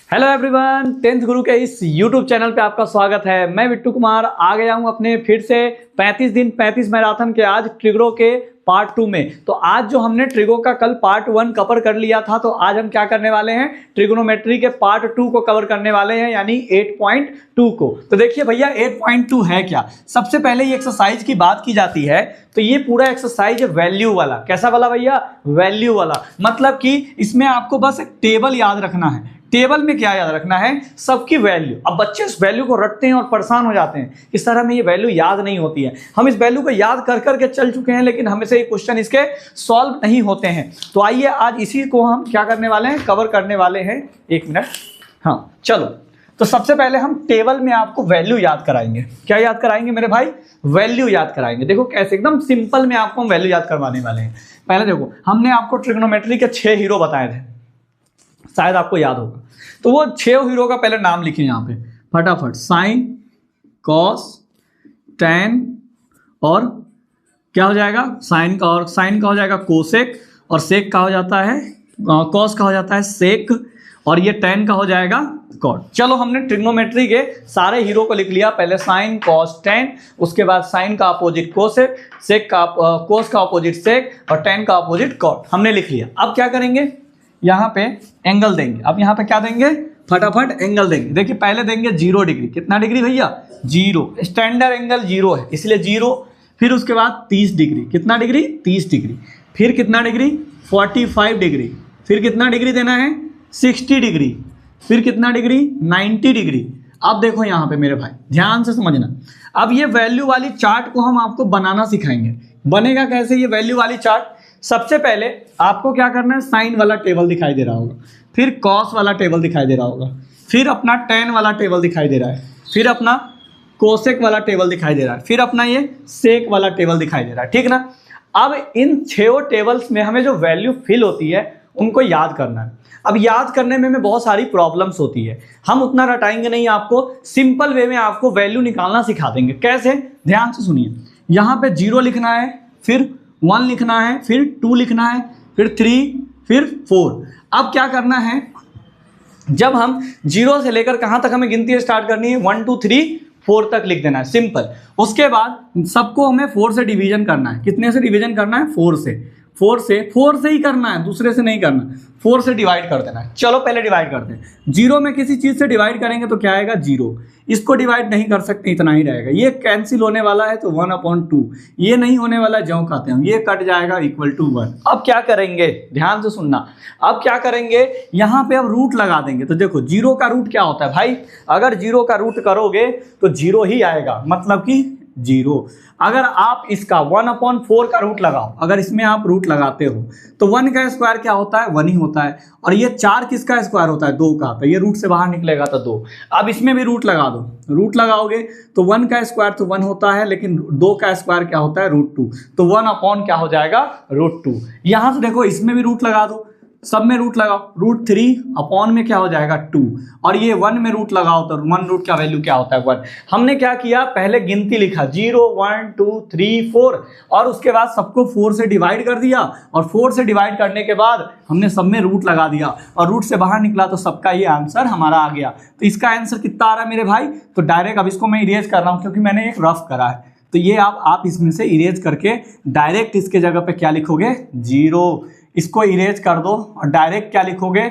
Hello everyone, tenth गुरु के इस YouTube channel पे आपका स्वागत है। मैं बिट्टू कुमार आ गया हूं अपने फिर से 35 दिन 35 मैराथन के आज ट्रिगरो के पार्ट 2 में। तो आज जो हमने ट्रिगो का कल पार्ट 1 कवर कर लिया था, तो आज हम क्या करने वाले हैं, ट्रिगोनोमेट्री के पार्ट 2 को कवर करने वाले हैं, यानी 8.2 को। तो देखिए भैया 8.2 है क्या। सबसे पहले ये एक्सरसाइज की बात की जाती है तो ये पूरा एक्सरसाइज है वैल्यू वाला। कैसा वाला भैया? वैल्यू वाला। मतलब कि इसमें आपको बस एक टेबल याद रखना है। टेबल में क्या याद रखना है? सबकी वैल्यू। अब बच्चे इस वैल्यू को रटते हैं और परेशान हो जाते हैं, इस तरह में ये वैल्यू याद नहीं होती है। हम इस वैल्यू को याद कर करके चल चुके हैं, लेकिन हमें से ये क्वेश्चन इसके सॉल्व नहीं होते हैं। तो आइए आज इसी को हम क्या करने वाले हैं, कवर करने वाले हैं। एक मिनट, हाँ चलो। तो सबसे पहले हम टेबल में आपको वैल्यू याद कराएंगे। क्या याद कराएंगे मेरे भाई? वैल्यू याद कराएंगे। देखो कैसे, एकदम सिंपल में आपको हम वैल्यू याद करवाने वाले हैं। पहले देखो, हमने आपको ट्रिग्नोमेट्री के 6 हीरो बताए थे, शायद आपको याद होगा। तो वो 6 हीरो का पहले नाम लिखिए यहाँ पे फटाफट। साइन, कॉस, टैन और क्या हो जाएगा? साइन का, और साइन का हो जाएगा कोसेक, और सेक का हो जाता है, कॉस का हो जाता है सेक, और ये टैन का हो जाएगा कॉट। चलो हमने ट्रिग्नोमेट्री के सारे हीरो को लिख लिया। पहले साइन, कॉस, टैन, उसके बाद साइन का अपोजिट कोसेक, सेक का कोस का अपोजिट सेक, और टैन का अपोजिट कॉट हमने लिख लिया। अब क्या करेंगे, यहाँ पे एंगल देंगे। अब यहाँ पे क्या देंगे? फटाफट एंगल देंगे। देखिए पहले देंगे 0 डिग्री। कितना डिग्री भैया? 0। स्टैंडर्ड एंगल 0 है, इसलिए 0। फिर उसके बाद 30 डिग्री। कितना डिग्री? 30 डिग्री। फिर कितना डिग्री? 45 डिग्री। फिर कितना डिग्री देना है? 60 डिग्री। फिर कितना डिग्री? 90 डिग्री। अब देखो यहाँ पे मेरे भाई ध्यान से समझना। अब ये वैल्यू वाली चार्ट को हम आपको बनाना सिखाएंगे। बनेगा कैसे ये वैल्यू वाली चार्ट? सबसे पहले आपको क्या करना है, साइन वाला टेबल दिखाई दे रहा होगा, फिर कॉस वाला टेबल दिखाई दे रहा होगा, फिर अपना टैन वाला टेबल दिखाई दे रहा है, फिर अपना कोसेक वाला टेबल दिखाई दे रहा है, फिर अपना ये सेक वाला टेबल दिखाई दे रहा है। ठीक ना? अब इन 6 टेबल्स में हमें जो वैल्यू फिल होती है उनको याद करना है। अब याद करने में बहुत सारी प्रॉब्लम्स होती है, हम उतना रटाएंगे नहीं, आपको सिंपल वे में आपको वैल्यू निकालना सिखा देंगे। कैसे? ध्यान से सुनिए। यहाँ पे 0 लिखना है, फिर 1 लिखना है, फिर 2 लिखना है, फिर 3, फिर 4। अब क्या करना है, जब हम 0 से लेकर कहाँ तक हमें गिनती स्टार्ट करनी है? 1 2 3 4 तक लिख देना है, सिंपल। उसके बाद सबको हमें 4 से डिवीजन करना है। कितने से डिवीजन करना है? 4 से। 4 से ही करना है, दूसरे से नहीं करना। 4 से डिवाइड कर देना है। चलो पहले डिवाइड करते हैं। 0 में किसी चीज़ से डिवाइड करेंगे तो क्या आएगा? 0। इसको डिवाइड नहीं कर सकते, इतना ही रहेगा। ये कैंसिल होने वाला है तो 1/2। ये नहीं होने वाला, ज्यों कहते हैं, ये कट जाएगा =1। अब क्या करेंगे, ध्यान से सुनना। अब क्या करेंगे, यहाँ पे अब रूट लगा देंगे। तो देखो 0 का रूट क्या होता है भाई? अगर 0 का रूट करोगे तो 0 ही आएगा, मतलब कि 0। अगर आप इसका 1/4 का रूट लगाओ, अगर इसमें आप रूट लगाते हो तो 1 का स्क्वायर क्या होता है? 1 ही होता है। और ये 4 किसका स्क्वायर होता है? 2 का। तो ये रूट से बाहर निकलेगा तो 2। अब इसमें भी रूट लगा दो। रूट लगाओगे तो 1 का स्क्वायर तो 1 होता है, लेकिन 2 का स्क्वायर क्या होता है? √2। तो 1/ क्या हो जाएगा? √2। यहां से देखो इसमें भी रूट लगा दो, सब में रूट लगाओ। √3 में क्या हो जाएगा? 2। और ये 1 में रूट लगाओ तो 1 रूट का वैल्यू क्या होता है? 1। हमने क्या किया, पहले गिनती लिखा 0 1 2 3 4, और उसके बाद सबको 4 से डिवाइड कर दिया, और 4 से डिवाइड करने के बाद हमने सब में रूट लगा दिया, और रूट से बाहर निकला तो सबका ये आंसर हमारा आ गया। तो इसका आंसर कितना आ रहा है मेरे भाई? तो डायरेक्ट अब इसको मैं इरेज कर रहा हूँ क्योंकि मैंने एक रफ करा है। तो ये आप इसमें से इरेज करके डायरेक्ट इसके जगह पे क्या लिखोगे? 0। इसको इरेज कर दो और डायरेक्ट क्या लिखोगे?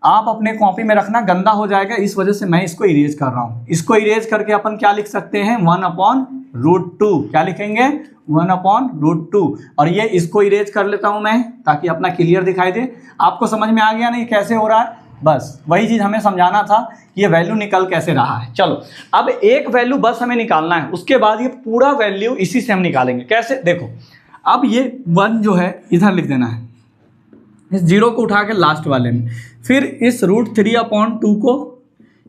आप अपने कॉपी में रखना, गंदा हो जाएगा, इस वजह से मैं इसको इरेज कर रहा हूं। इसको इरेज करके अपन क्या लिख सकते हैं? 1/√2। क्या लिखेंगे? 1/√2। और ये इसको इरेज कर लेता हूं मैं, ताकि अपना क्लियर दिखाई दे। आपको समझ में आ गया नहीं कैसे हो रहा है? बस वही चीज हमें समझाना था कि ये वैल्यू निकल कैसे रहा है। चलो अब एक वैल्यू बस हमें निकालना है, उसके बाद ये पूरा वैल्यू इसी से हम निकालेंगे। कैसे? देखो अब ये 1 जो है इधर लिख देना है, इस 0 को उठा के लास्ट वाले में, फिर इस √3/2 को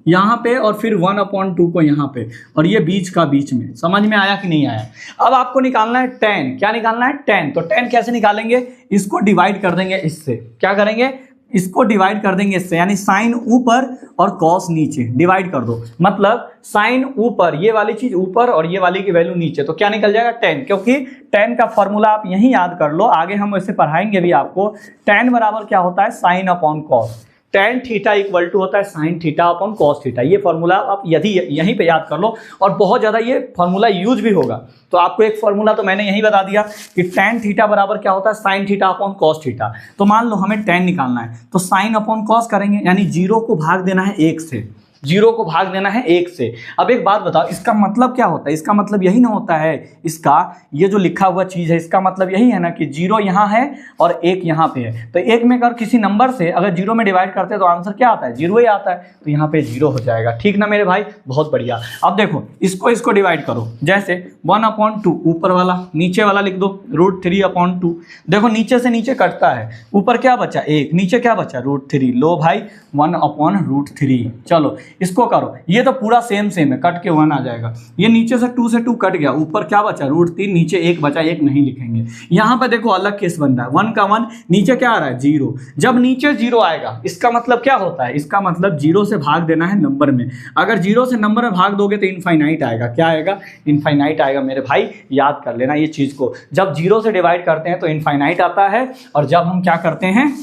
यहाँ पे, और फिर 1/2 को यहाँ पे, और ये बीच का बीच में। समझ में आया कि नहीं आया? अब आपको निकालना है टैन। क्या निकालना है? टैन। तो टैन कैसे निकालेंगे? इसको डिवाइड कर देंगे इससे। क्या करेंगे? इसको डिवाइड कर देंगे इससे, यानी साइन ऊपर और कॉस नीचे। डिवाइड कर दो, मतलब साइन ऊपर, ये वाली चीज ऊपर और ये वाली की वैल्यू नीचे, तो क्या निकल जाएगा? tan। क्योंकि tan का फॉर्मूला आप यहीं याद कर लो, आगे हम वैसे पढ़ाएंगे भी आपको। tan बराबर क्या होता है? sin/cos। tan theta equal to होता है sin theta upon cos theta. ये फॉर्मूला आप यदि यहीं पे याद कर लो, और बहुत ज़्यादा ये फॉर्मूला यूज भी होगा। तो आपको एक फॉर्मूला तो मैंने यही बता दिया कि tan थीटा बराबर क्या होता है sin theta upon cos theta. तो मान लो हमें tan निकालना है, तो sin अपॉन cos करेंगे, यानी 0 को भाग देना है 1 से, 0 को भाग देना है 1 से। अब एक बात बताओ, इसका मतलब क्या होता है? इसका मतलब यही ना होता है, इसका ये जो लिखा हुआ चीज़ है इसका मतलब यही है ना कि 0 यहाँ है और 1 यहाँ पे है। तो एक में अगर किसी नंबर से अगर 0 में डिवाइड करते हैं तो आंसर क्या आता है? 0 ही आता है। तो यहाँ पे 0 हो जाएगा। ठीक ना मेरे भाई, बहुत बढ़िया। अब देखो इसको डिवाइड करो, जैसे 1/2 ऊपर वाला, नीचे वाला लिख दो √3/2। देखो नीचे से नीचे कटता है, ऊपर क्या बचा 1, नीचे क्या बचा √3। लो भाई 1/√3। चलो इसको करो, ये तो पूरा सेम है, कट के 1 आ जाएगा। ये नीचे से 2 से 2 कट गया, ऊपर क्या बचा √3, नीचे 1 बचा, 1 नहीं लिखेंगे। यहाँ पे देखो अलग केस बन रहा है, 1 का 1, नीचे क्या आ रहा है 0। जब नीचे 0 आएगा इसका मतलब क्या होता है? इसका मतलब 0 से भाग देना है नंबर में। अगर 0 से नंबर में भाग दोगे तो इनफाइनाइट आएगा। क्या आएगा? इनफाइनाइट आएगा मेरे भाई, याद कर लेना ये चीज़ को। जब 0 से डिवाइड करते हैं तो इनफाइनाइट आता है, और जब हम क्या करते हैं,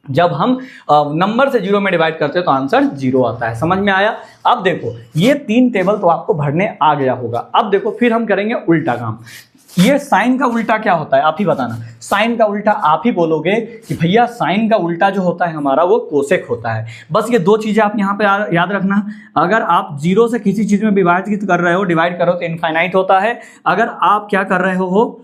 जब हम नंबर से 0 में डिवाइड करते हैं तो आंसर 0 आता है। समझ में आया? अब देखो ये 3 टेबल तो आपको भरने आ गया होगा। अब देखो फिर हम करेंगे उल्टा काम। ये साइन का उल्टा क्या होता है आप ही बताना। साइन का उल्टा आप ही बोलोगे कि भैया साइन का उल्टा जो होता है हमारा वो कोसेक होता है। बस ये 2 चीज़ें आप यहाँ पे याद रखना। अगर आप 0 से किसी चीज़ में विभाजित कर रहे हो, डिवाइड करो तो इनफाइनाइट होता है। अगर आप क्या कर रहे हो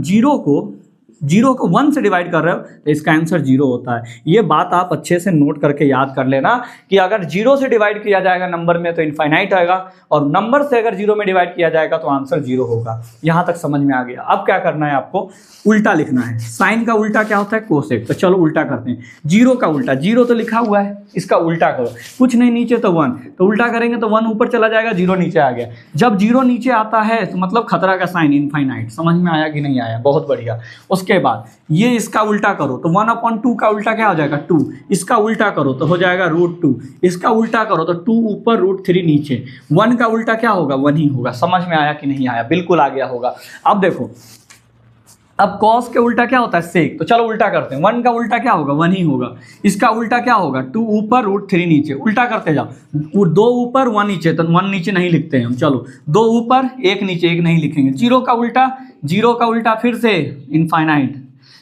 0 को 1 से डिवाइड कर रहे हो तो इसका आंसर 0 होता है। ये बात आप अच्छे से नोट करके याद कर लेना कि अगर 0 से डिवाइड किया जाएगा नंबर में तो इनफाइनाइट आएगा, और नंबर से अगर 0 में डिवाइड किया जाएगा तो आंसर 0 होगा। यहाँ तक समझ में आ गया। अब क्या करना है आपको? उल्टा लिखना है। साइन का उल्टा क्या होता है? कोसेक। तो चलो उल्टा करते हैं। 0 का उल्टा, 0 तो लिखा हुआ है, इसका उल्टा करो। कुछ नहीं, नीचे तो 1, तो उल्टा करेंगे तो 1 ऊपर चला जाएगा, 0 नीचे आ गया। जब 0 नीचे आता है तो मतलब खतरा का साइन, इनफाइनाइट। समझ में आया कि नहीं आया? बहुत बढ़िया। उसके बाद ये इसका उल्टा करो तो 1/2 का उल्टा क्या हो जाएगा? 2। इसका उल्टा करो तो हो जाएगा √2। इसका उल्टा करो तो 2 ऊपर √3 नीचे। 1 का उल्टा क्या होगा? 1 ही होगा। समझ में आया कि नहीं आया? बिल्कुल आ गया होगा। अब देखो, अब cos के उल्टा क्या होता है? सेक। तो चलो उल्टा करते हैं। 1 का उल्टा क्या होगा? 1 ही होगा। इसका उल्टा क्या होगा? 2 ऊपर √3 नीचे। उल्टा करते जाओ, 2 ऊपर 1 नीचे, तो 1 नीचे नहीं लिखते हैं हम। चलो 2 ऊपर 1 नीचे, 1 नहीं लिखेंगे। 0 का उल्टा फिर से इनफाइनाइट।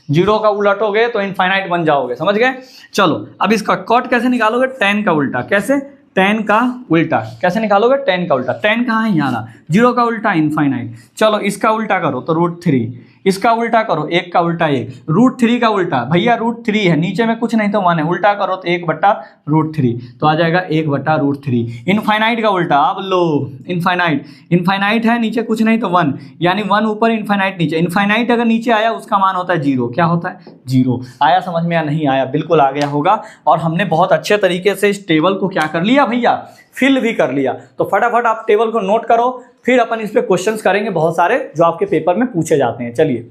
0 का उलटोगे तो इनफाइनाइट बन जाओगे। समझ गए? चलो अब इसका कॉट कैसे निकालोगे? tan का उल्टा। कैसे? tan का उल्टा कैसे निकालोगे? tan का उल्टा। tan कहाँ है? यहाँ। 0 का उल्टा इनफाइनाइट। चलो इसका उल्टा करो तो √3। इसका उल्टा करो, 1 का उल्टा 1। √3 का उल्टा, भैया √3 है, नीचे में कुछ नहीं तो 1 है, उल्टा करो तो 1/√3, तो आ जाएगा 1/√3। इनफाइनाइट का उल्टा, अब लो इनफाइनाइट है, नीचे कुछ नहीं तो 1, यानी 1 ऊपर इनफाइनाइट नीचे। इनफाइनाइट अगर नीचे आया उसका मान होता है 0। क्या होता है? 0। आया समझ में या नहीं आया? बिल्कुल आ गया होगा। और हमने बहुत अच्छे तरीके से इस टेबल को क्या कर लिया भैया? फिल भी कर लिया। तो फटाफट आप टेबल को नोट करो, फिर अपन इस पे क्वेश्चंस करेंगे बहुत सारे जो आपके पेपर में पूछे जाते हैं। चलिए,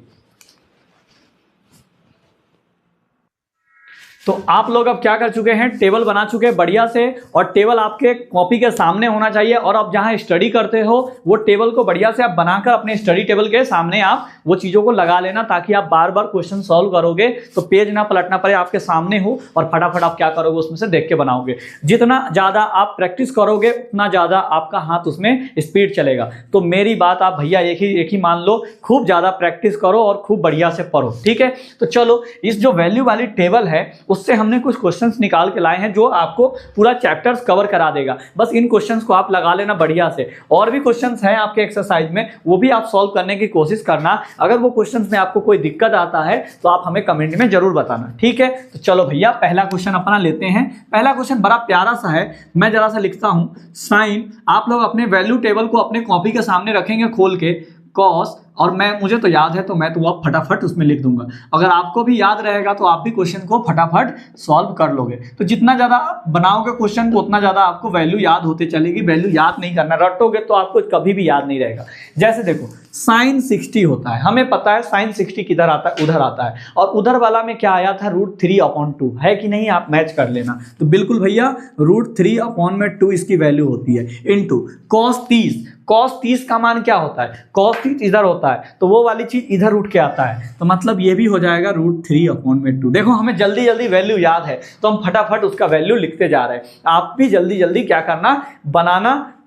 तो आप लोग अब क्या कर चुके हैं? टेबल बना चुके हैं बढ़िया से, और टेबल आपके कॉपी के सामने होना चाहिए। और आप जहां स्टडी करते हो वो टेबल को बढ़िया से आप बनाकर अपने स्टडी टेबल के सामने आप वो चीज़ों को लगा लेना, ताकि आप बार बार क्वेश्चन सॉल्व करोगे तो पेज ना पलटना पड़े, आपके सामने हो, और फटाफट आप क्या करोगे उसमें से देख के बनाओगे। जितना ज़्यादा आप प्रैक्टिस करोगे उतना ज़्यादा आपका हाथ उसमें स्पीड चलेगा। तो मेरी बात आप भैया एक ही मान लो, खूब ज़्यादा प्रैक्टिस करो और खूब बढ़िया से पढ़ो। ठीक है? तो चलो, इस जो वैल्यू वाली टेबल है उससे हमने कुछ क्वेश्चंस निकाल के लाए हैं जो आपको पूरा चैप्टर्स कवर करा देगा। बस इन क्वेश्चंस को आप लगा लेना बढ़िया से। और भी क्वेश्चंस हैं आपके एक्सरसाइज में, वो भी आप सॉल्व करने की कोशिश करना। अगर वो क्वेश्चंस में आपको कोई दिक्कत आता है तो आप हमें कमेंट में जरूर बताना। ठीक है? तो चलो भैया, पहला क्वेश्चन अपना लेते हैं। पहला क्वेश्चन बड़ा प्यारा सा है, मैं जरा सा लिखता हूं। साइन, आप लोग अपने वैल्यू टेबल को अपने कॉपी के सामने रखेंगे खोल के। कॉस, और मुझे तो याद है तो मैं तो आप फटाफट उसमें लिख दूंगा। अगर आपको भी याद रहेगा तो आप भी क्वेश्चन को फटाफट सॉल्व कर लोगे। तो जितना ज़्यादा बनाओगे क्वेश्चन को उतना ज़्यादा आपको वैल्यू याद होती चलेगी। वैल्यू याद नहीं करना, रटोगे तो आपको कभी भी याद नहीं रहेगा। जैसे देखो, साइन 60 होता है, हमें पता है साइन 60 किधर आता है? उधर आता है। और उधर वाला में क्या आया था? √3/2 है कि नहीं? आप मैच कर लेना। तो बिल्कुल भैया, √3/2 इसकी वैल्यू होती है। इनटू cos 30 का मान क्या होता है? cos 30 इधर होता होता है तो वो वाली चीज इधर उठ के आता है, तो मतलब ये भी हो जाएगा √3/2। देखो हमें जल्दी जल्दी वैल्यू याद है तो हम फटाफट उसका वैल्यू लिखते जा रहे हैं। आप भी जल्दी जल्दी क्या करना,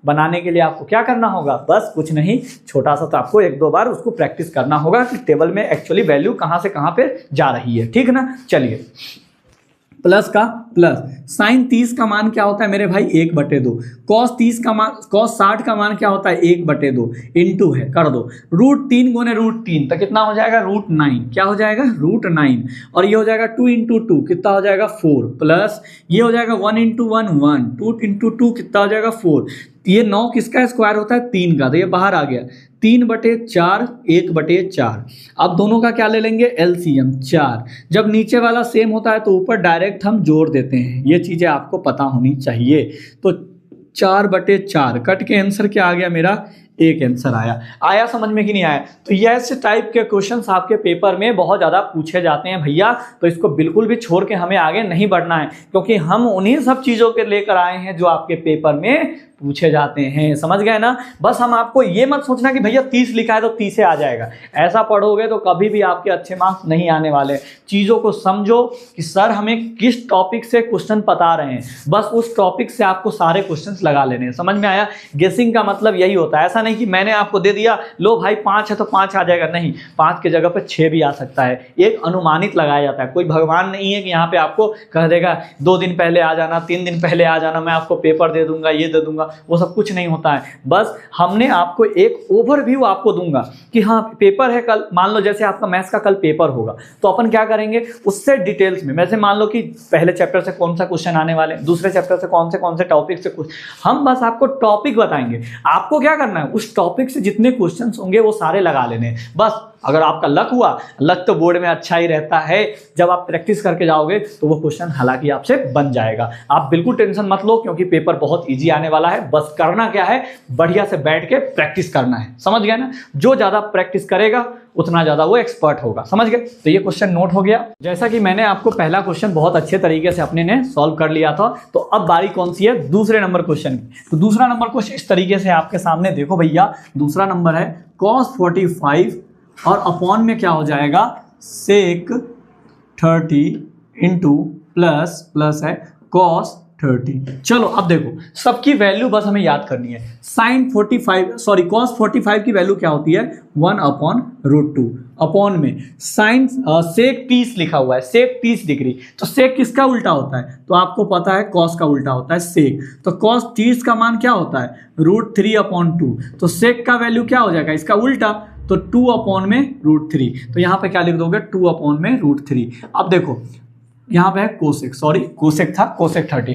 बनाने के लिए आपको क्या करना होगा, बस कुछ नहीं, छोटा सा तो आपको 1-2 बार उसको प्रैक्टिस करना होगा कि टेबल में एक्चुअली वैल्यू कहाँ से कहाँ पे जा रही है, ठीक ना। चलिए, प्लस का प्लस, साइन 30 का मान क्या होता है मेरे भाई 1/2, कॉस 60 का मान क्या होता है 1/2, इंटू है कर दो √3 गुने √3 तो कितना हो जाएगा √9, क्या हो जाएगा √9, और ये हो जाएगा 2 × 2 कितना हो जाएगा 4, प्लस ये हो जाएगा 1 × 1 1, 2 × 2 कितना हो जाएगा 4, ये 9 किसका स्क्वायर होता है 3 का, तो ये बाहर आ गया 3/4 1/4। अब दोनों का क्या ले लेंगे एलसीएम 4। जब नीचे वाला सेम होता है तो ऊपर डायरेक्ट हम जोड़ देते हैं, ये चीज़ें आपको पता होनी चाहिए। तो 4/4 कट के आंसर क्या आ गया मेरा, एक आंसर आया समझ में कि नहीं आया। तो ये ऐसे टाइप के क्वेश्चंस आपके पेपर में बहुत ज़्यादा पूछे जाते हैं भैया, तो इसको बिल्कुल भी छोड़ के हमें आगे नहीं बढ़ना है, क्योंकि हम उन्हीं सब चीज़ों के लेकर आए हैं जो आपके पेपर में पूछे जाते हैं, समझ गए ना। बस हम आपको ये मत सोचना कि भैया 30 लिखा है तो 30 आ जाएगा, ऐसा पढ़ोगे तो कभी भी आपके अच्छे मार्क्स नहीं आने वाले। चीज़ों को समझो कि सर हमें किस टॉपिक से क्वेश्चन बता रहे हैं, बस उस टॉपिक से आपको सारे क्वेश्चंस लगा लेने हैं, समझ में आया। गेसिंग का मतलब यही होता है, ऐसा नहीं कि मैंने आपको दे दिया लो भाई 5 है तो 5 आ जाएगा, नहीं, 5 की जगह पर 6 भी आ सकता है, एक अनुमानित लगाया जाता है। कोई भगवान नहीं है कि यहाँ पे आपको कह देगा 2 दिन पहले आ जाना, 3 दिन पहले आ जाना, मैं आपको पेपर दे दूंगा, ये दे दूंगा, वो सब कुछ नहीं होता है। बस हमने आपको एक ओवरव्यू आपको दूंगा कि हाँ पेपर है कल, मान लो जैसे आपका मैथ्स का कल पेपर होगा तो अपन क्या करेंगे उससे डिटेल्स में, वैसे मान लो कि पहले चैप्टर से कौन सा क्वेश्चन आने वाले, दूसरे चैप्टर से कौन से टॉपिक से कुछ, हम बस आपको टॉपिक बताएंगे। आपको क्या करना है, उस टॉपिक से जितने क्वेश्चन होंगे वो सारे लगा लेने हैं बस। अगर आपका लक हुआ, लक तो बोर्ड में अच्छा ही रहता है, जब आप प्रैक्टिस करके जाओगे तो वो क्वेश्चन हालांकि आपसे बन जाएगा। आप बिल्कुल टेंशन मत लो, क्योंकि पेपर बहुत इजी आने वाला है। बस करना क्या है, बढ़िया से बैठ के प्रैक्टिस करना है, समझ गए ना। जो ज़्यादा प्रैक्टिस करेगा उतना ज़्यादा वो एक्सपर्ट होगा, समझ गए। तो ये क्वेश्चन नोट हो गया। जैसा कि मैंने आपको पहला क्वेश्चन बहुत अच्छे तरीके से अपने ने सॉल्व कर लिया था, तो अब बारी कौन सी है, दूसरे नंबर क्वेश्चन की। तो दूसरा नंबर क्वेश्चन इस तरीके से आपके सामने देखो भैया, दूसरा नंबर है cos 45 और अपॉन में क्या हो जाएगा sec 30 इंटू प्लस है cos 30। चलो अब देखो सबकी वैल्यू बस हमें याद करनी है। cos 45 की वैल्यू क्या होती है 1/√2, अपॉन में साइन sec 30 लिखा हुआ है, sec 30 डिग्री, तो sec किसका उल्टा होता है, तो आपको पता है cos का उल्टा होता है sec, तो cos 30 का मान क्या होता है √3/2, तो sec का वैल्यू क्या हो जाएगा इसका उल्टा, तो 2/√3, तो यहाँ पे क्या लिख दोगे 2/√3। अब देखो यहाँ पे है कोसेक, सॉरी कोसेक था, कोसेक 30,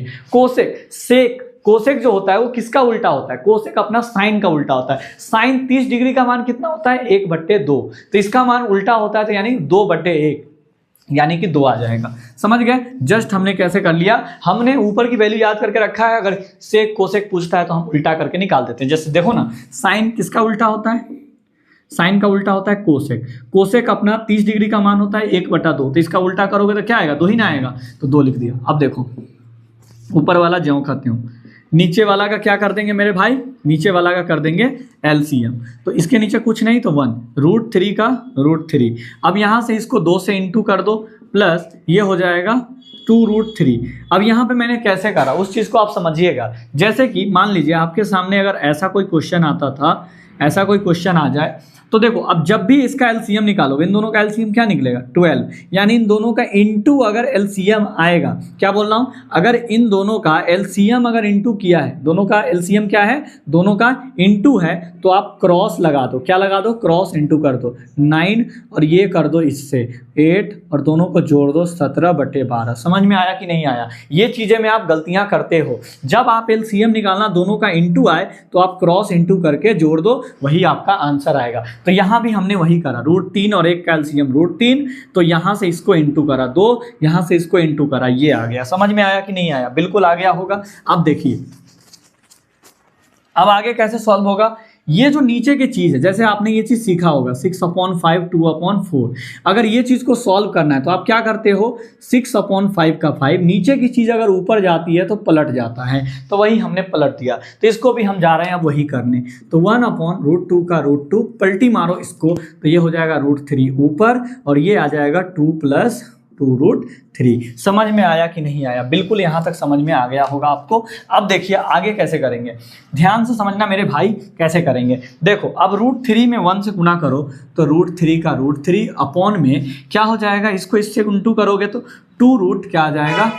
कोसेक जो होता है वो किसका उल्टा होता है, कोसेक अपना साइन का उल्टा होता है। साइन 30 डिग्री का मान कितना होता है 1/2, तो इसका मान उल्टा होता है तो यानी 2/1, यानी कि 2 आ जाएगा, समझ गए। जस्ट हमने कैसे कर लिया, हमने ऊपर की वैल्यू याद करके रखा है, अगर सेक कोसेक पूछता है तो हम उल्टा करके निकाल देते हैं। जैसे देखो ना, साइन किसका उल्टा होता है, साइन का उल्टा होता है कोसेक, कोसेक अपना 30 डिग्री का मान होता है 1/2, तो इसका उल्टा करोगे तो क्या आएगा 2 ही ना आएगा, तो 2 लिख दिया। अब देखो ऊपर वाला ज्यों खाते हूँ, नीचे वाला का क्या कर देंगे मेरे भाई, नीचे वाला का कर देंगे एलसीएम, तो इसके नीचे कुछ नहीं तो 1, √3 का √3। अब यहाँ से इसको 2 से इंटू कर दो, प्लस ये हो जाएगा 2√3। अब यहाँ पे मैंने कैसे करा उस चीज़ को आप समझिएगा। जैसे कि मान लीजिए आपके सामने अगर ऐसा कोई क्वेश्चन आता था, ऐसा कोई क्वेश्चन आ जाए, तो देखो अब जब भी इसका एलसीएम निकालोगे, इन दोनों का एलसीएम क्या निकलेगा 12, यानी इन दोनों का इंटू अगर एलसीएम आएगा, क्या बोल रहा हूँ, अगर इन दोनों का एलसीएम अगर इंटू किया है, दोनों का एलसीएम क्या है, दोनों का इंटू है, तो आप क्रॉस लगा दो, क्या लगा दो, क्रॉस इंटू कर दो 9, और ये कर दो इससे 8, और दोनों को जोड़ दो 17/12। समझ में आया कि नहीं आया। ये चीज़ें में आप गलतियां करते हो, जब आप एलसीएम निकालना दोनों का इंटू आए तो आप क्रॉस इंटू करके जोड़ दो, वही आपका आंसर आएगा। तो यहाँ भी हमने वही करा, √3 और एक का एलसीएम √3, तो यहाँ से इसको इंटू करा 2, यहाँ से इसको इंटू करा, ये आ गया। समझ में आया कि नहीं आया, बिल्कुल आ गया होगा। अब देखिए अब आगे कैसे सॉल्व होगा, ये जो नीचे की चीज़ है, जैसे आपने ये चीज़ सीखा होगा 6/5 2/4, अगर ये चीज़ को सॉल्व करना है तो आप क्या करते हो, 6/5 का 5, नीचे की चीज़ अगर ऊपर जाती है तो पलट जाता है, तो वही हमने पलट दिया। तो इसको भी हम जा रहे हैं अब वही करने। तो 1/√2 का √2, पलटी मारो इसको तो ये हो जाएगा √3 ऊपर, और ये आ जाएगा 2 + 2√3। समझ में आया कि नहीं आया? बिल्कुल यहाँ तक समझ में आ गया होगा आपको। अब देखिए आगे कैसे करेंगे, ध्यान से समझना मेरे भाई, कैसे करेंगे। देखो अब √3 में 1 से गुना करो तो √3 का √3 अपॉन में क्या हो जाएगा, इसको इससे गुणटू करोगे तो 2 क्या आ जाएगा,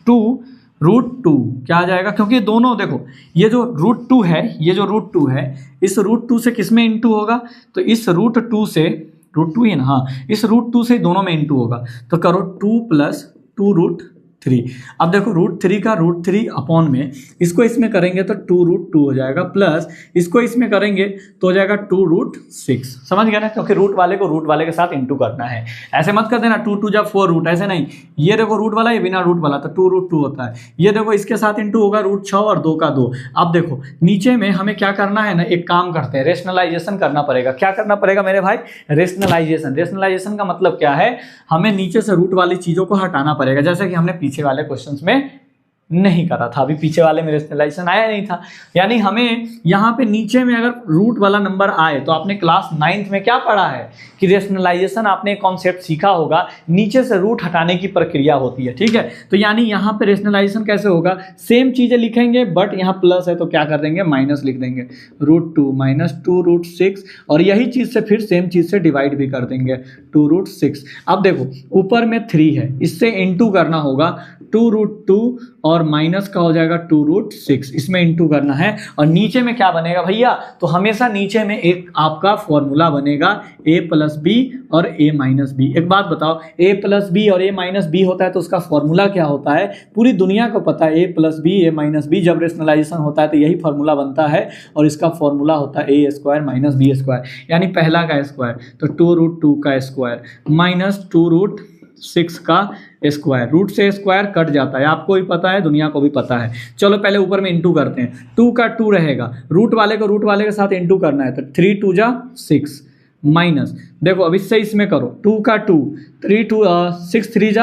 2√2 क्या आ जाएगा, क्योंकि दोनों देखो ये जो √2 है, ये जो √2 है, इस √2 से किस में इंटू होगा, तो इस √2 से, √2 ही ना, हाँ, इस √2 से दोनों में इंटू होगा, तो करो 2 + 2√3। अब देखो √3 का √3 अपॉन में इसको इसमें करेंगे तो 2√2 हो जाएगा, प्लस इसको इसमें करेंगे तो हो जाएगा 2√6। समझ गया ना, क्योंकि रूट वाले को रूट वाले के साथ इंटू करना है। ऐसे मत कर देना 2 × 2 = 4 रूट, ऐसे नहीं। ये देखो रूट वाला, ये बिना रूट वाला, तो 2√2 होता है। ये देखो इसके साथ इंटू होगा √6 और 2 का 2। अब देखो नीचे में हमें क्या करना है ना, एक काम करते हैं, रेशनलाइजेशन करना पड़ेगा। क्या करना पड़ेगा मेरे भाई, रेशनलाइजेशन। रेशनलाइजेशन का मतलब क्या है, हमें नीचे से रूट वाली चीज़ों को हटाना पड़ेगा, जैसे कि हमने पीछे वाले क्वेश्चंस में नहीं करा था। अभी पीछे वाले में रेशनलाइजेशन आया नहीं था, यानी हमें यहाँ पे नीचे में अगर रूट वाला नंबर आए तो आपने क्लास 9th में क्या पढ़ा है कि रेशनलाइजेशन, आपने कॉन्सेप्ट सीखा होगा, नीचे से रूट हटाने की प्रक्रिया होती है, ठीक है। तो यानी यहाँ पे रेशनलाइजेशन कैसे होगा, सेम चीजें लिखेंगे बट यहाँ प्लस है तो क्या कर देंगे, माइनस लिख देंगे, √2 - 2√6, और यही चीज से फिर सेम चीज से डिवाइड भी कर देंगे 2√6। अब देखो ऊपर में 3 है, इससे इंटू करना होगा 2√2 और माइनस का हो जाएगा 2√6, इसमें इंटू करना है। और नीचे में क्या बनेगा भैया, तो हमेशा नीचे में एक आपका फॉर्मूला बनेगा a + b और a - b। एक बात बताओ, a + b और a - b होता है तो उसका फॉर्मूला क्या होता है, पूरी दुनिया को पता है, a + b a - b। जब रेशनलाइजेशन होता है तो यही फॉर्मूला बनता है, और इसका फॉर्मूला होता है a² - b², यानी पहला का स्क्वायर, तो 2√2 का स्क्वायर माइनस 2√6 का स्क्वायर। रूट से स्क्वायर कट जाता है, आपको भी पता है, दुनिया को भी पता है। चलो पहले ऊपर में इंटू करते हैं, 2 का 2 रहेगा, रूट वाले को रूट वाले के साथ इंटू करना है, तो 3 × 2 = 6 माइनस, देखो अब इससे इसमें करो 2 का 2, 6 × 3 =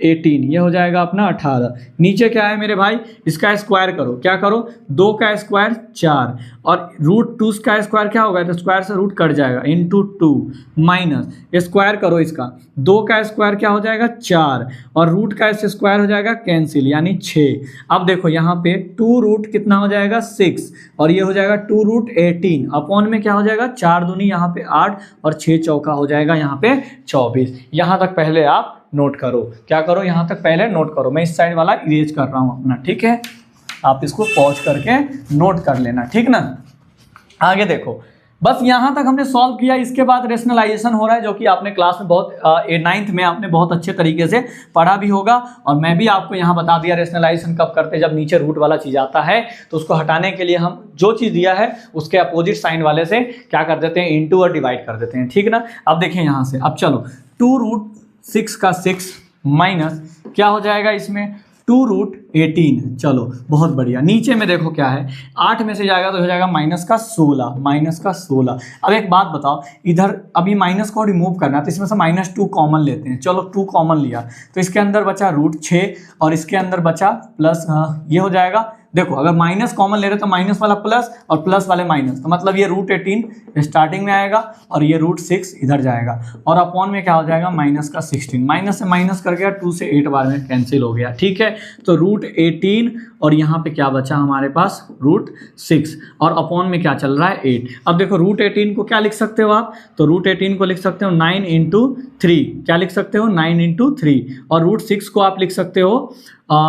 18, ये हो जाएगा अपना 18। नीचे क्या है मेरे भाई, इसका स्क्वायर करो, क्या करो, 2 का स्क्वायर 4, और √2 का स्क्वायर क्या होगा, तो स्क्वायर से रूट कट जाएगा, इंटू 2 माइनस स्क्वायर करो इसका, 2 का स्क्वायर क्या हो जाएगा 4, और रूट का स्क्वायर हो जाएगा कैंसिल, यानी 6। अब देखो यहाँ पे 2 कितना हो जाएगा 6, और ये हो जाएगा 2√18 अपॉन में क्या हो जाएगा 4 दूनी यहाँ पे 8, और 6 चौका हो जाएगा यहाँ पे 24। यहाँ तक पहले आप नोट करो, क्या करो, यहाँ तक पहले नोट करो। मैं इस साइड वाला इरेज कर रहा हूँ अपना, ठीक है, आप इसको पॉज करके नोट कर लेना, ठीक ना। आगे देखो, बस यहाँ तक हमने सॉल्व किया। इसके बाद रेशनलाइजेशन हो रहा है, जो कि आपने क्लास में बहुत 9th में आपने बहुत अच्छे तरीके से पढ़ा भी होगा, और मैं भी आपको यहाँ बता दिया रेशनलाइजेशन कब करते हैं, जब नीचे रूट वाला चीज़ आता है तो उसको हटाने के लिए हम जो चीज़ दिया है उसके अपोजिट साइन वाले से क्या कर देते हैं, इंटू और डिवाइड कर देते हैं, ठीक ना। अब देखिए यहाँ से, अब चलो 2√6 का 6 माइनस क्या हो जाएगा इसमें 2√18। चलो बहुत बढ़िया। नीचे में देखो क्या है, 8 में से जाएगा तो हो जाएगा -16। अब एक बात बताओ, इधर अभी माइनस को रिमूव करना है तो इसमें से -2 कॉमन लेते हैं। चलो 2 कॉमन लिया तो इसके अंदर बचा √6 और इसके अंदर बचा प्लस, ये हो जाएगा। देखो अगर माइनस कॉमन ले रहे तो माइनस वाला प्लस और प्लस वाले माइनस, तो मतलब ये √18 स्टार्टिंग में आएगा और ये √6 इधर जाएगा, और अपॉन में क्या हो जाएगा -16। माइनस से माइनस कर गया, 2 से 8 बार में कैंसिल हो गया, ठीक है। तो √18 और यहाँ पे क्या बचा हमारे पास √6, और अपॉन में क्या चल रहा है 8। अब देखो √18 को क्या लिख सकते हो आप, तो √18 को लिख सकते हो 9 × 3, क्या लिख सकते हो 9 × 3, और √6 को आप लिख सकते हो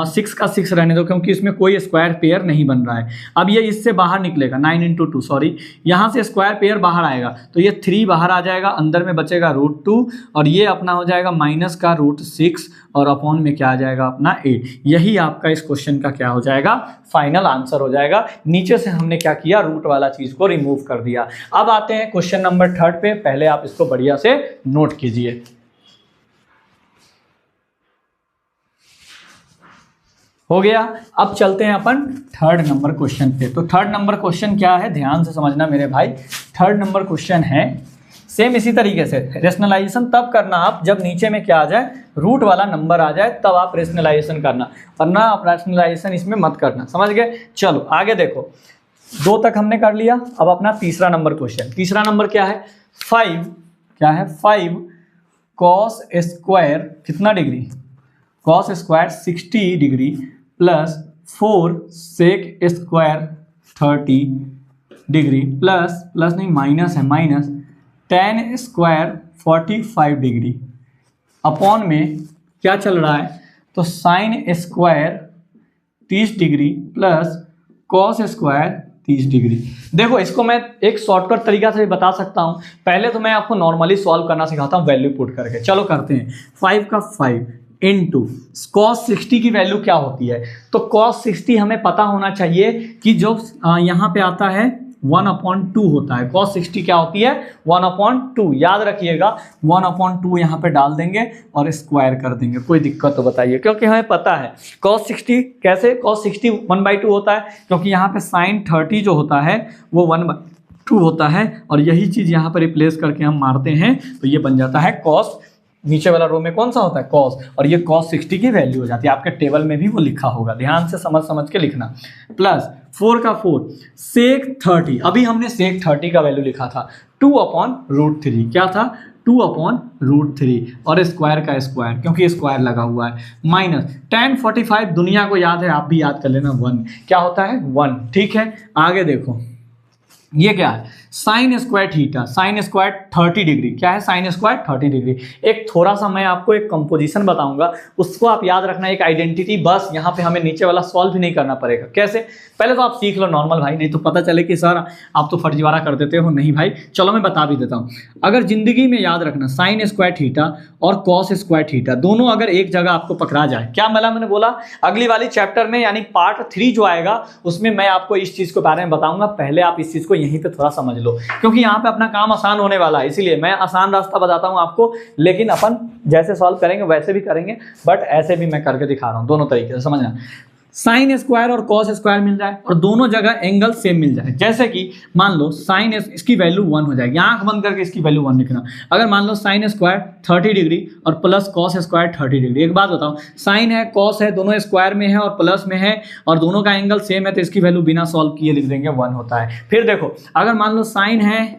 6 का 6 रहने दो क्योंकि इसमें कोई स्क्वायर पेयर नहीं बन रहा है। अब ये इससे बाहर निकलेगा 9 × 2, सॉरी, यहाँ से स्क्वायर पेयर बाहर आएगा तो ये 3 बाहर आ जाएगा, अंदर में बचेगा √2 और ये अपना हो जाएगा माइनस का √6 और अपॉन में क्या आ जाएगा अपना 8। यही आपका इस क्वेश्चन का क्या हो जाएगा, फाइनल आंसर हो जाएगा। नीचे से हमने क्या किया, रूट वाला चीज को रिमूव कर दिया। अब आते हैं क्वेश्चन नंबर 3 पे, पहले आप इसको बढ़िया से नोट कीजिए। हो गया। अब चलते हैं अपन थर्ड नंबर क्वेश्चन पे। तो थर्ड नंबर क्वेश्चन क्या है, ध्यान से समझना मेरे भाई। थर्ड नंबर क्वेश्चन है सेम इसी तरीके से, रेशनलाइजेशन तब करना आप जब नीचे में क्या आ जाए, रूट वाला नंबर आ जाए, तब आप रेशनलाइजेशन करना, वरना आप रेशनलाइजेशन इसमें मत करना, समझ गए। चलो आगे देखो, 2 तक हमने कर लिया। अब अपना तीसरा नंबर क्वेश्चन, तीसरा नंबर क्या है, 5 क्या है, 5 कॉस स्क्वायर कितना degree, cos square 60 degree plus 4 sec square 30 degree plus नहीं माइनस है, minus tan square 45 degree upon में क्या चल रहा है, तो sine square 30 degree plus cos square 30 degree. देखो इसको मैं एक शॉर्टकट तरीका से भी बता सकता हूं, पहले तो मैं आपको नॉर्मली सॉल्व करना सिखाता हूं वैल्यू पुट करके। चलो करते हैं, 5 का 5 इंटू कॉस 60 की वैल्यू क्या होती है, तो कॉस 60 हमें पता होना चाहिए कि जो यहाँ पे आता है 1/2 होता है। cos 60 क्या होती है, 1/2, याद रखिएगा 1/2 यहाँ पे डाल देंगे और स्क्वायर कर देंगे। कोई दिक्कत तो बताइए, क्योंकि हमें पता है cos 60 कैसे, cos 60 1/2 होता है, क्योंकि यहाँ पे sin 30 जो होता है वो 1/2 होता है, और यही चीज़ यहाँ पर रिप्लेस करके हम मारते हैं तो ये बन जाता है cos, नीचे वाला रो में कौन सा होता है cos, और ये cos 60 की वैल्यू हो जाती है। आपके टेबल में भी वो लिखा होगा, ध्यान से समझ के लिखना। प्लस 4 का 4 सेक 30, अभी हमने सेक 30 का वैल्यू लिखा था 2/√3, क्या था 2/√3, और स्क्वायर का स्क्वायर क्योंकि स्क्वायर लगा हुआ है, माइनस tan 45, दुनिया को याद है, आप भी याद कर लेना, 1 क्या होता है 1, ठीक है। आगे देखो ये क्या है, sine square theta, sign square 30 degree, क्या है साइन स्क्वायर 30 डिग्री। एक थोड़ा सा मैं आपको एक कंपोजिशन बताऊंगा, उसको आप याद रखना, एक आइडेंटिटी, बस यहाँ पे हमें नीचे वाला सॉल्व भी नहीं करना पड़ेगा। कैसे, पहले तो आप सीख लो नॉर्मल भाई, नहीं तो पता चले कि सर आप तो फर्जीवाड़ा कर देते हो। नहीं भाई, चलो मैं बता भी देता हूँ। अगर जिंदगी में याद रखना, साइन स्क्वायर थीटा और कॉस स्क्वायर थीटा दोनों अगर एक जगह आपको पकड़ा जाए, क्या मैंने बोला, अगली वाली चैप्टर में यानी पार्ट 3 जो आएगा उसमें मैं आपको इस चीज़ के बारे में बताऊंगा। पहले आप इस चीज़ को यहीं पे थोड़ा समझ लो, क्योंकि यहाँ पे अपना काम आसान होने वाला है, इसीलिए मैं आसान रास्ता बताता हूँ आपको, लेकिन अपन जैसे सॉल्व करेंगे वैसे भी करेंगे, बट ऐसे भी मैं करके दिखा रहा हूँ, दोनों तरीके से समझना। साइन स्क्वायर और कॉस स्क्वायर मिल जाए और दोनों जगह एंगल सेम मिल जाए, जैसे कि मान लो साइन इसकी वैल्यू 1 हो जाएगी, आंख बंद करके इसकी वैल्यू 1 लिखना। अगर मान लो साइन स्क्वायर 30 डिग्री और प्लस कॉस स्क्वायर 30 डिग्री, एक बात बताओ, साइन है कॉस है, दोनों स्क्वायर में है और प्लस में है और दोनों का एंगल सेम है, तो इसकी वैल्यू बिना सॉल्व किए लिख देंगे 1 होता है। फिर देखो अगर मान लो साइन है,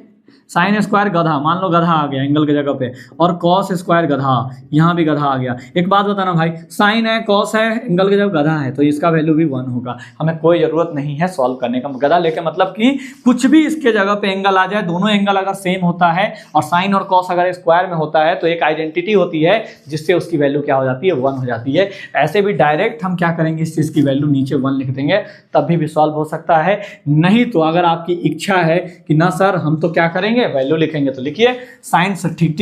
साइन स्क्वायर गधा, मान लो गधा आ गया एंगल की जगह पे, और कॉस स्क्वायर गधा, यहाँ भी गधा आ गया। एक बात बताना भाई, साइन है कॉस है एंगल की जगह गधा है, तो इसका वैल्यू भी 1 होगा। हमें कोई जरूरत नहीं है सॉल्व करने का, गधा लेके मतलब कि कुछ भी इसके जगह पे एंगल आ जाए, दोनों एंगल अगर सेम होता है और साइन और कॉस अगर स्क्वायर में होता है तो एक आइडेंटिटी होती है जिससे उसकी वैल्यू क्या हो जाती है, 1 हो जाती है। ऐसे भी डायरेक्ट हम क्या करेंगे, इस चीज़ की वैल्यू नीचे 1 लिख देंगे, तभी भी सॉल्व हो सकता है। नहीं तो अगर आपकी इच्छा है कि ना सर हम तो क्या करेंगे वैल्यू लिखेंगे, तो लिखिए साइन 30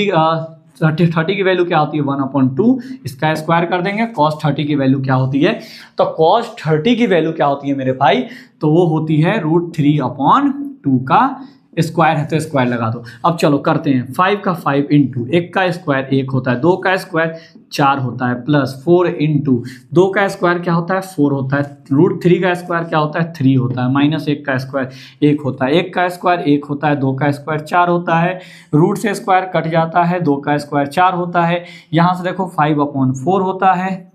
की वैल्यू क्या होती है 1/2, इसका स्क्वायर कर देंगे। cos 30 की वैल्यू क्या होती है, तो cos 30 की वैल्यू क्या होती है मेरे भाई, तो वो होती है √3/2 का स्क्वायर है, तो स्क्वायर लगा दो। अब चलो करते हैं, 5 का 5 इंटू 1 का स्क्वायर 1 होता है, 2 का स्क्वायर 4 होता है, प्लस 4 इंटू 2 का स्क्वायर क्या होता है 4 होता है, √3 का स्क्वायर क्या होता है 3 होता है, माइनस 1 का स्क्वायर 1 होता है, 1 का स्क्वायर 1 होता है, 2 का स्क्वायर 4 होता है, रूट से स्क्वायर कट जाता है, 2 का स्क्वायर 4 होता है। यहाँ से देखो 5/4 होता है,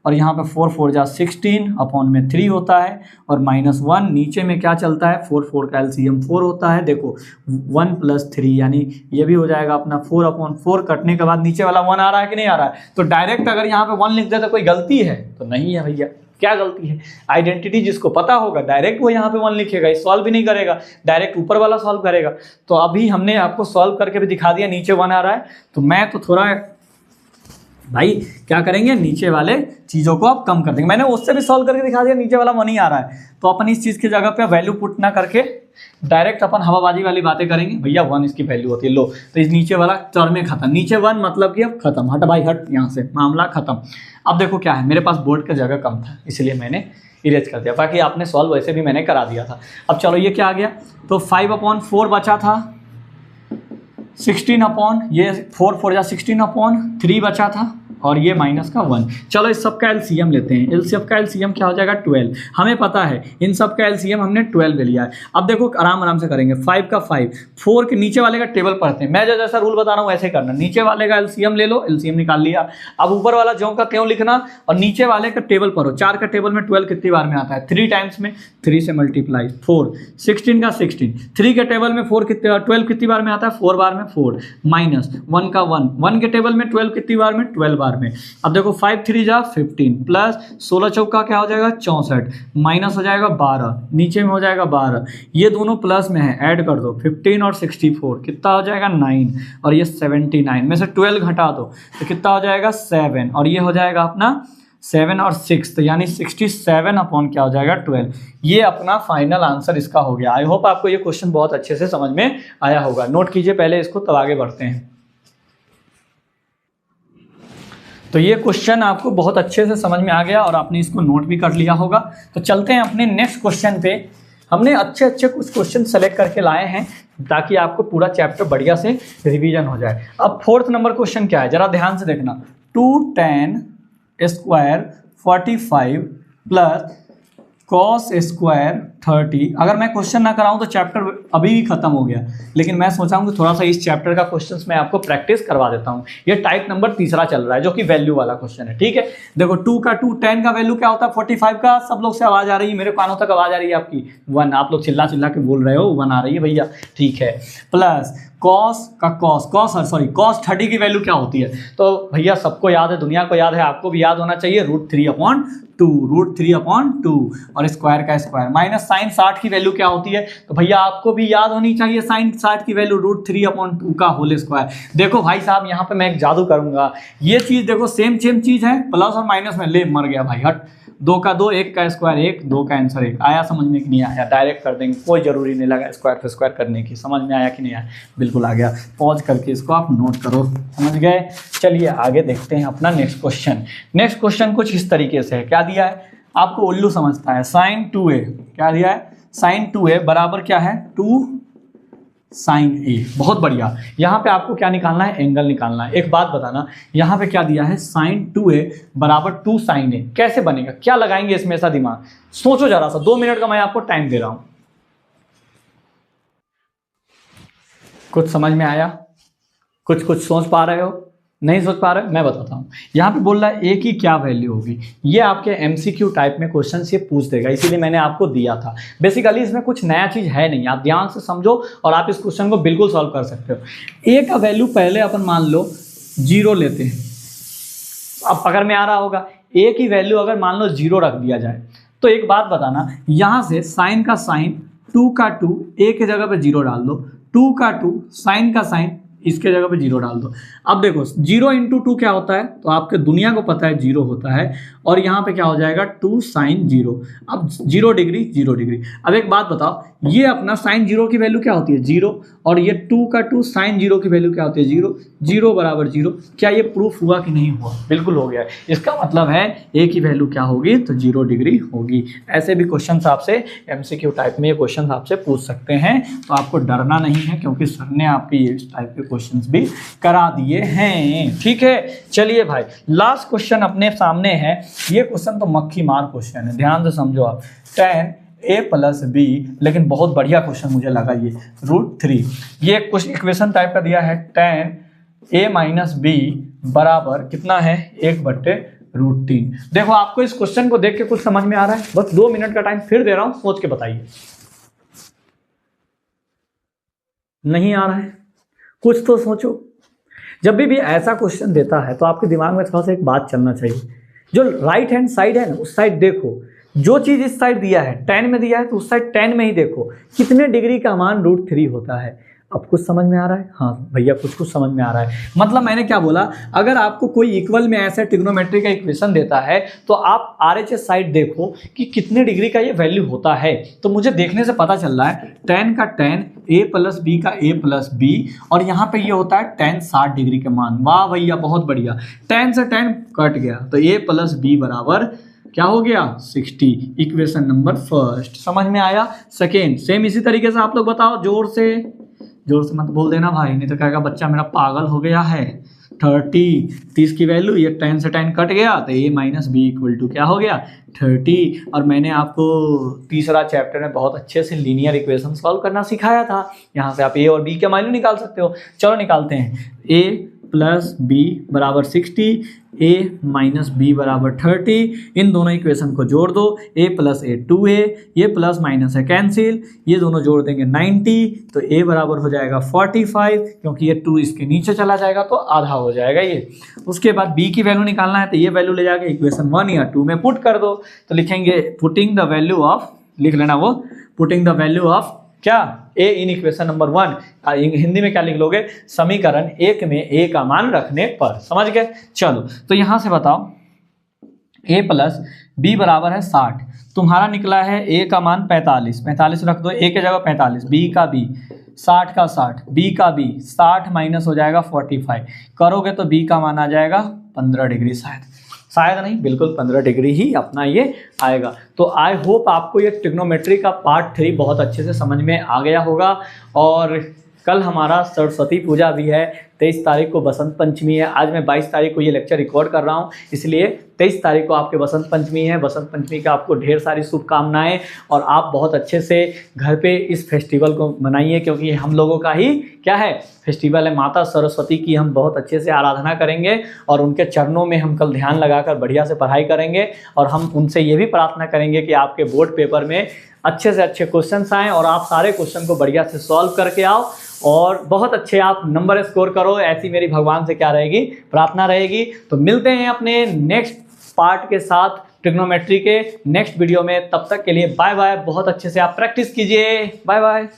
और यहाँ पे 4 4 जा 16 अपॉन में 3 होता है, और -1 नीचे में क्या चलता है 4 का एलसीएम 4 होता है। देखो 1 + 3 यानी ये भी हो जाएगा अपना 4/4, कटने के बाद नीचे वाला 1 आ रहा है कि नहीं आ रहा है, तो डायरेक्ट अगर यहाँ पे 1 लिख दे तो कोई गलती है तो नहीं है भैया, क्या गलती है। आइडेंटिटी जिसको पता होगा डायरेक्ट वो यहाँ पे 1 लिखेगा, सॉल्व भी नहीं करेगा, डायरेक्ट ऊपर वाला सॉल्व करेगा। तो अभी हमने आपको सॉल्व करके भी दिखा दिया, नीचे 1 आ रहा है, तो मैं तो थोड़ा भाई क्या करेंगे, नीचे वाले चीज़ों को आप कम कर देंगे। मैंने उससे भी सॉल्व करके दिखा दिया, नीचे वाला 1 ही आ रहा है, तो अपन इस चीज़ की जगह पे वैल्यू पुट ना करके डायरेक्ट अपन हवाबाजी वाली बातें करेंगे। भैया 1 इसकी वैल्यू होती है, लो तो इस नीचे वाला टर्म में खत्म, नीचे 1 मतलब कि अब खत्म, हट भाई हट, यहाँ से मामला खत्म। अब देखो क्या है, मेरे पास बोर्ड का जगह कम था इसलिए मैंने इरेज कर दिया, बाकी आपने सॉल्व वैसे भी मैंने करा दिया था। अब चलो ये क्या आ गया, तो 5/4 बचा था, 16 अपॉन ये 4 4 जा 16/3 बचा था, और ये माइनस का 1। चलो इस सब का एलसीएम लेते हैं। एलसीएम का एलसीएम क्या हो जाएगा 12। हमें पता है इन सब का एलसीएम हमने 12 ले लिया है। अब देखो आराम आराम से करेंगे। 5 का 5, 4 के नीचे वाले का टेबल पढ़ते हैं। मैं जैसा रूल बता रहा हूँ वैसे करना। नीचे वाले का एलसीएम ले लो, एलसीएम निकाल लिया। अब ऊपर वाला ज्यों का त्यों लिखना और नीचे वाले का टेबल पढ़ो। 4 का टेबल में 12 कितनी बार में आता है 3 टाइम्स में, 3 से मल्टीप्लाई 4। 16 का 16, 3 के टेबल में 12 कितनी बार में आता है 4 बार में 4 माइनस 1 का 1 के टेबल में 12 कितनी बार में 12 बार में। अब देखो 5 3 जा 15 प्लस 16 चौका क्या हो जाएगा 64 माइनस हो जाएगा 12, नीचे में हो जाएगा 12। ये दोनों प्लस में है, ऐड कर दो 15 और 64 कितना हो जाएगा 9 और ये 79 में से 12 घटा दो तो कितना हो जाएगा 7 और ये हो जाएगा अपना 7 और 6 तो यानी 67 अपॉन क्या हो जाएगा 12। ये अपना फाइनल आंसर इसका हो गया। आई होप आपको ये क्वेश्चन बहुत अच्छे से समझ में आया होगा। नोट कीजिए पहले इसको, तब आगे बढ़ते हैं। तो ये क्वेश्चन आपको बहुत अच्छे से समझ में आ गया और आपने इसको नोट भी कर लिया होगा। तो चलते हैं अपने नेक्स्ट क्वेश्चन पे। हमने अच्छे अच्छे कुछ क्वेश्चन सेलेक्ट करके लाए हैं ताकि आपको पूरा चैप्टर बढ़िया से रिवीजन हो जाए। अब 4th नंबर क्वेश्चन क्या है जरा ध्यान से देखना। 2 tan square 45 plus cos square 30। अगर मैं क्वेश्चन ना कराऊं तो चैप्टर अभी भी खत्म हो गया, लेकिन मैं सोचा हूं कि थोड़ा सा इस चैप्टर का क्वेश्चंस मैं आपको प्रैक्टिस करवा देता हूं। ये टाइप नंबर 3 चल रहा है जो कि वैल्यू वाला क्वेश्चन है। ठीक है, देखो 2 का 2 tan का वैल्यू क्या होता है 45 का। सब लोग से आवाज आ रही है, मेरे कानों तक आवाज आ रही है आपकी 1। आप लोग चिल्ला चिल्ला के बोल रहे हो 1 आ रही है भैया, ठीक है। प्लस कॉस का कॉस 30 की वैल्यू क्या होती है तो भैया सबको याद है, दुनिया को याद है, आपको भी याद होना चाहिए √3/2 और स्क्वायर का स्क्वायर माइनस साइन 60 की वैल्यू क्या होती है तो भैया आपको भी याद होनी चाहिए साइन 60 की वैल्यू √3/2 का होल स्क्वायर। देखो भाई साहब यहाँ पे मैं एक जादू करूंगा। ये चीज देखो सेम चीज है, प्लस और माइनस में ले मर गया भाई, हट। 2 का 2, 1 का स्क्वायर 1, 2 का आंसर 1। आया समझ में कि नहीं आया? डायरेक्ट कर देंगे, कोई जरूरी नहीं लगा स्क्वायर पे स्क्वायर करने की। समझ में आया कि नहीं आया? बिल्कुल आ गया। पॉज करके इसको आप नोट करो, समझ गए। चलिए आगे देखते हैं अपना नेक्स्ट क्वेश्चन। नेक्स्ट क्वेश्चन कुछ इस तरीके से है। क्या दिया है आपको उल्लू समझता है, sin 2a। क्या दिया है sin 2a बराबर क्या है 2 sin a। बहुत बढ़िया। यहाँ पे आपको क्या निकालना है एंगल निकालना है। एक बात बताना, यहाँ पे क्या दिया है sin 2a बराबर 2 sin a। कैसे बनेगा, क्या लगाएंगे इसमें, ऐसा दिमाग सोचो जरा सा। 2 मिनट का मैं आपको टाइम दे रहा हूं। कुछ समझ में आया? कुछ सोच पा रहे हो? नहीं सोच पा रहे? मैं बताता हूँ। यहाँ पे बोल रहा है ए की क्या वैल्यू होगी। ये आपके एमसीक्यू टाइप में क्वेश्चन ये पूछ देगा, इसीलिए मैंने आपको दिया था। बेसिकली इसमें कुछ नया चीज है नहीं, आप ध्यान से समझो और आप इस क्वेश्चन को बिल्कुल सॉल्व कर सकते हो। ए का वैल्यू पहले अपन मान लो 0 लेते हैं। अब पकड़ में आ रहा होगा, ए की वैल्यू अगर मान लो 0 रख दिया जाए तो एक बात बताना, यहाँ से साइन का साइन 2 का 2 ए की जगह पे 0 डाल दो, 2 का 2 साइन का साइन इसके जगह पे 0 डाल दो। अब देखो 0 × 2 क्या होता है तो आपके दुनिया को पता है 0 होता है और यहाँ पे क्या हो जाएगा 2 sin 0। अब 0 डिग्री 0 डिग्री। अब एक बात बताओ, ये अपना sin 0 की वैल्यू क्या होती है 0 और ये 2 का 2 sin 0 की वैल्यू क्या होती है 0। 0 बराबर 0। क्या ये प्रूफ हुआ कि नहीं हुआ? बिल्कुल हो गया। इसका मतलब है ए की वैल्यू क्या होगी तो 0 डिग्री होगी। ऐसे भी क्वेश्चन आपसे एमसीक्यू टाइप में ये क्वेश्चन आपसे पूछ सकते हैं, तो आपको डरना नहीं है क्योंकि सर ने आपके इस टाइप के क्वेश्चंस भी करा दिए हैं। ठीक है, चलिए भाई लास्ट क्वेश्चन अपने सामने है। ये क्वेश्चन तो मक्खी मार क्वेश्चन है, ध्यान से समझो आप। tan a + b, लेकिन बहुत बढ़िया क्वेश्चन मुझे लगा ये √3। ये कुछ इक्वेशन टाइप का दिया है tan a - b बराबर कितना है 1/√3। देखो आपको इस क्वेश्चन को देख के कुछ समझ में आ रहा है? बस 2 मिनट का टाइम फिर दे रहा हूं, सोच के बताइए। नहीं आ रहा है? कुछ तो सोचो। जब भी ऐसा क्वेश्चन देता है तो आपके दिमाग में थोड़ा सा एक बात चलना चाहिए, जो राइट हैंड साइड है ना उस साइड देखो। जो चीज इस साइड दिया है tan में दिया है तो उस साइड tan में ही देखो कितने डिग्री का मान √3 होता है। अब कुछ समझ में आ रहा है? हाँ भैया कुछ समझ में आ रहा है। मतलब मैंने क्या बोला, अगर आपको कोई इक्वल में ऐसा ट्रिग्नोमेट्री का इक्वेशन देता है तो आप RHS साइड देखो कि कितने डिग्री का ये वैल्यू होता है। तो मुझे देखने से पता चल रहा है tan का tan a + b का a + b और यहाँ पे ये होता है tan 60 डिग्री के मान। वाह भैया बहुत बढ़िया। tan से tan कट गया तो a + b बराबर क्या हो गया 60। इक्वेशन नंबर फर्स्ट समझ में आया। सेकेंड सेम इसी तरीके से आप लोग बताओ, जोर से मत बोल देना भाई, नहीं तो कहेगा बच्चा मेरा पागल हो गया है। 30, 30 की वैल्यू, ये tan से tan कट गया तो a minus B equal to क्या हो गया 30। और मैंने आपको तीसरा चैप्टर में बहुत अच्छे से लीनियर इक्वेशन सॉल्व करना सिखाया था। यहाँ से आप a और b का वैल्यू निकाल सकते हो। चलो निकालते हैं। a प्लस बी बराबर 60, a माइनस बी बराबर 30। इन दोनों इक्वेशन को जोड़ दो, a प्लस a 2a, ये प्लस माइनस है कैंसिल, ये दोनों जोड़ देंगे 90, तो a बराबर हो जाएगा 45, क्योंकि ये 2 इसके नीचे चला जाएगा तो आधा हो जाएगा ये। उसके बाद b की वैल्यू निकालना है, तो ये वैल्यू ले जाके इक्वेशन 1 या 2 में पुट कर दो। तो लिखेंगे पुटिंग द वैल्यू ऑफ, लिख लेना वो, पुटिंग द वैल्यू ऑफ क्या a in equation number 1, Hindi में क्या लिख लोगे, समीकरण 1 में a का मान रखने पर। समझ गए। चलो तो यहां से बताओ a प्लस बी बराबर है 60, तुम्हारा निकला है a का मान 45, 45 रख दो, a के जगह 45, b का b 60 का 60, b का b 60 माइनस हो जाएगा 45, करोगे तो b का मान आ जाएगा 15 डिग्री, शायद नहीं, बिल्कुल 15 डिग्री ही अपना ये आएगा। तो आई होप आपको ये ट्रिग्नोमेट्री का पार्ट 3 बहुत अच्छे से समझ में आ गया होगा। और कल हमारा सरस्वती पूजा भी है, 23 तारीख को बसंत पंचमी है। आज मैं 22 तारीख को ये लेक्चर रिकॉर्ड कर रहा हूँ, इसलिए 23 तारीख को आपके बसंत पंचमी है। बसंत पंचमी का आपको ढेर सारी शुभकामनाएं, और आप बहुत अच्छे से घर पे इस फेस्टिवल को मनाइए, क्योंकि हम लोगों का ही क्या है फेस्टिवल है। माता सरस्वती की हम बहुत अच्छे से आराधना करेंगे और उनके चरणों में हम कल ध्यान लगाकर बढ़िया से पढ़ाई करेंगे। और हम उनसे ये भी प्रार्थना करेंगे कि आपके बोर्ड पेपर में अच्छे से अच्छे क्वेश्चंस आएँ और आप सारे क्वेश्चन को बढ़िया से सॉल्व करके आओ और बहुत अच्छे आप नंबर स्कोर करो। ऐसी मेरी भगवान से क्या रहेगी, प्रार्थना रहेगी। तो मिलते हैं अपने नेक्स्ट पार्ट के साथ ट्रिग्नोमेट्री के नेक्स्ट वीडियो में। तब तक के लिए बाय बाय। बहुत अच्छे से आप प्रैक्टिस कीजिए। Bye bye.